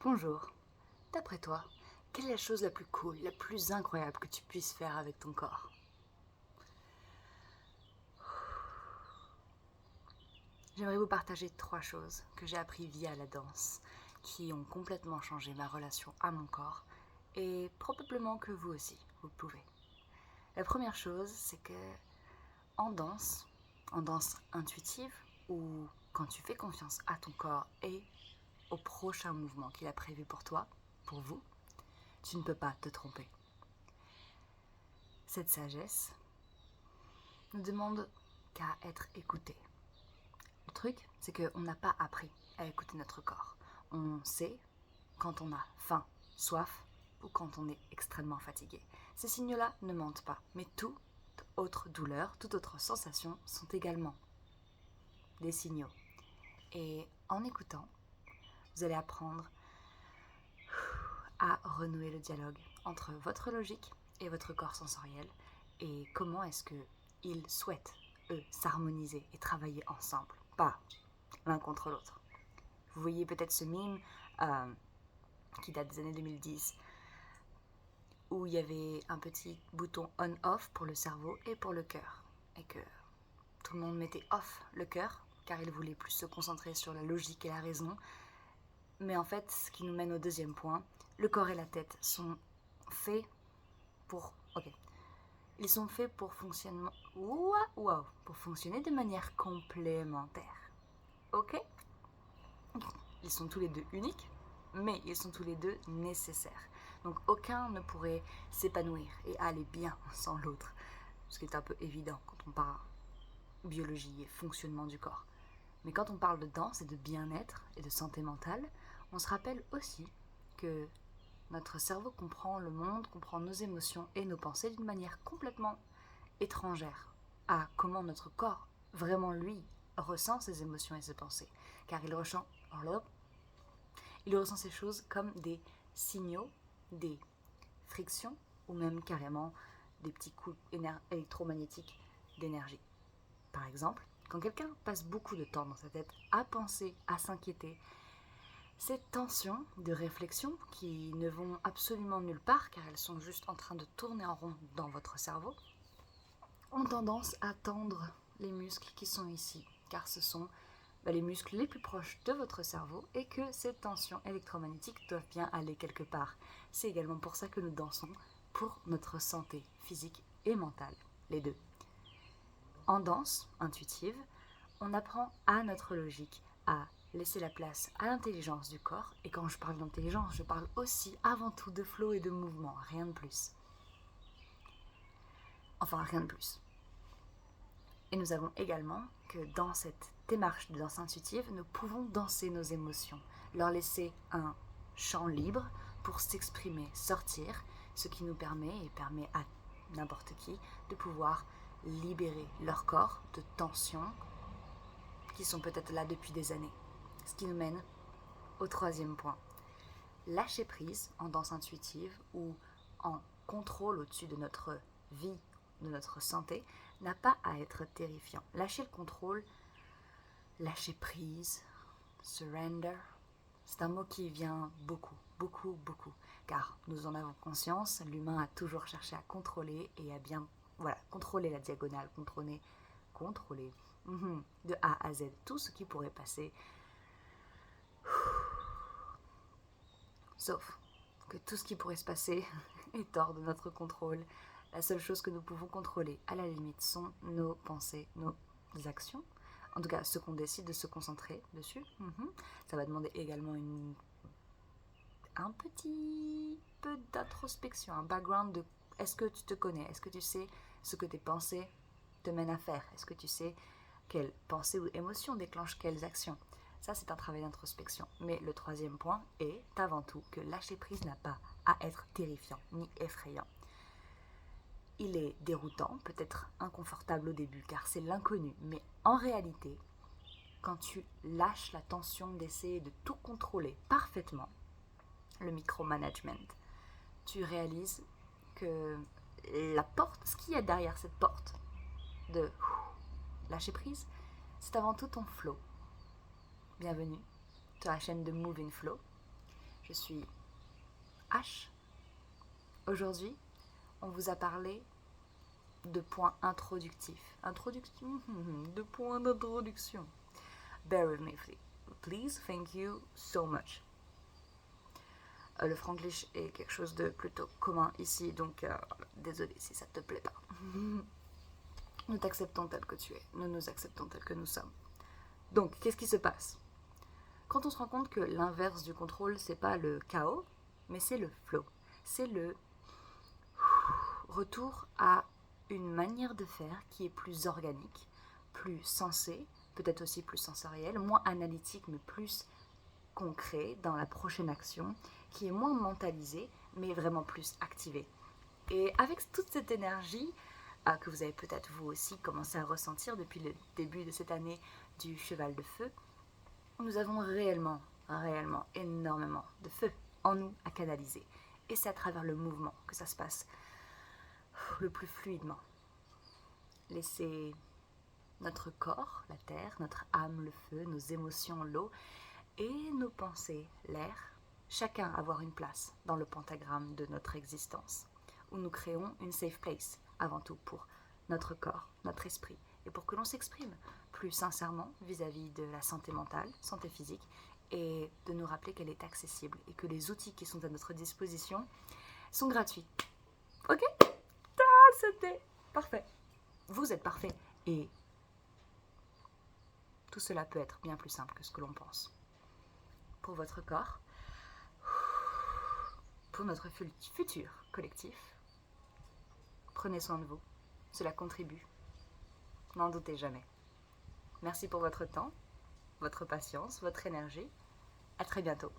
Bonjour. D'après toi, quelle est la chose la plus cool, la plus incroyable que tu puisses faire avec ton corps? J'aimerais vous partager 3 choses que j'ai appris via la danse, qui ont complètement changé ma relation à mon corps, et probablement que vous aussi, vous pouvez. La première chose, c'est que en danse intuitive, ou quand tu fais confiance à ton corps et au prochain mouvement qu'il a prévu pour toi, pour vous, tu ne peux pas te tromper. Cette sagesse ne demande qu'à être écouté. Le truc, c'est qu'on n'a pas appris à écouter notre corps. On sait quand on a faim, soif ou quand on est extrêmement fatigué. Ces signaux-là ne mentent pas, mais toute autre douleur, toute autre sensation sont également des signaux. Et en écoutant, vous allez apprendre à renouer le dialogue entre votre logique et votre corps sensoriel et comment est-ce qu'ils souhaitent, eux, s'harmoniser et travailler ensemble, pas l'un contre l'autre. Vous voyez peut-être ce meme qui date des années 2010 où il y avait un petit bouton on-off pour le cerveau et pour le cœur et que tout le monde mettait off le cœur car il voulait plus se concentrer sur la logique et la raison. Mais en fait, ce qui nous mène au deuxième point, le corps et la tête sont faits pour... Ok. Ils sont faits pour pour fonctionner de manière complémentaire. Ok? Ils sont tous les deux uniques, mais ils sont tous les deux nécessaires. Donc aucun ne pourrait s'épanouir et aller bien sans l'autre, ce qui est un peu évident quand on parle biologie et fonctionnement du corps. Mais quand on parle de danse et de bien-être et de santé mentale, on se rappelle aussi que notre cerveau comprend le monde, comprend nos émotions et nos pensées d'une manière complètement étrangère à comment notre corps, vraiment lui, ressent ses émotions et ses pensées. Car il ressent ces choses comme des signaux, des frictions ou même carrément des petits coups électromagnétiques d'énergie. Par exemple, quand quelqu'un passe beaucoup de temps dans sa tête à penser, à s'inquiéter, ces tensions de réflexion qui ne vont absolument nulle part car elles sont juste en train de tourner en rond dans votre cerveau ont tendance à tendre les muscles qui sont ici car ce sont les muscles les plus proches de votre cerveau et que ces tensions électromagnétiques doivent bien aller quelque part. C'est également pour ça que nous dansons, pour notre santé physique et mentale, les deux. En danse intuitive, on apprend à notre logique à laisser la place à l'intelligence du corps. Et quand je parle d'intelligence, je parle aussi avant tout de flow et de mouvement, rien de plus. Enfin, rien de plus. Et nous avons également que dans cette démarche de danse intuitive, nous pouvons danser nos émotions, leur laisser un champ libre pour s'exprimer, sortir, ce qui nous permet et permet à n'importe qui de pouvoir libérer leur corps de tensions qui sont peut-être là depuis des années. Ce qui nous mène au troisième point. Lâcher prise en danse intuitive ou en contrôle au-dessus de notre vie, de notre santé, n'a pas à être terrifiant. Lâcher le contrôle, lâcher prise, surrender, c'est un mot qui vient beaucoup, beaucoup, beaucoup. Car nous en avons conscience, l'humain a toujours cherché à contrôler et à bien, contrôler la diagonale, contrôler de A à Z tout ce qui pourrait passer. Sauf que tout ce qui pourrait se passer est hors de notre contrôle. La seule chose que nous pouvons contrôler, à la limite, sont nos pensées, nos actions. En tout cas, ce qu'on décide de se concentrer dessus. Ça va demander également un petit peu d'introspection, un background de est-ce que tu te connais, est-ce que tu sais ce que tes pensées te mènent à faire, est-ce que tu sais quelles pensées ou émotions déclenchent quelles actions. Ça, c'est un travail d'introspection. Mais le troisième point est avant tout que lâcher prise n'a pas à être terrifiant ni effrayant. Il est déroutant, peut-être inconfortable au début, car c'est l'inconnu. Mais en réalité, quand tu lâches la tension d'essayer de tout contrôler parfaitement, le micromanagement, tu réalises que la porte, ce qu'il y a derrière cette porte de lâcher prise, c'est avant tout ton flow. Bienvenue sur la chaîne de Move in Flow. Je suis H. Aujourd'hui, on vous a parlé de points introductifs. De points d'introduction. Bear with me, please. Thank you so much. Le franglish est quelque chose de plutôt commun ici, donc désolé si ça te plaît pas. Nous t'acceptons tel que tu es, nous nous acceptons tel que nous sommes. Donc, qu'est-ce qui se passe? Quand on se rend compte que l'inverse du contrôle, c'est pas le chaos, mais c'est le flow. C'est le retour à une manière de faire qui est plus organique, plus sensée, peut-être aussi plus sensorielle, moins analytique, mais plus concret dans la prochaine action, qui est moins mentalisée, mais vraiment plus activée. Et avec toute cette énergie, que vous avez peut-être vous aussi commencé à ressentir depuis le début de cette année du cheval de feu, nous avons réellement énormément de feu en nous à canaliser. Et c'est à travers le mouvement que ça se passe le plus fluidement. Laissez notre corps, la terre, notre âme, le feu, nos émotions, l'eau, et nos pensées, l'air, chacun avoir une place dans le pentagramme de notre existence, où nous créons une safe place, avant tout pour notre corps, notre esprit, et pour que l'on s'exprime plus sincèrement vis-à-vis de la santé mentale, santé physique, et de nous rappeler qu'elle est accessible, et que les outils qui sont à notre disposition sont gratuits. Ok? C'était parfait. Vous êtes parfait, et tout cela peut être bien plus simple que ce que l'on pense. Pour votre corps, pour notre futur collectif, prenez soin de vous. Cela contribue. N'en doutez jamais. Merci pour votre temps, votre patience, votre énergie. À très bientôt.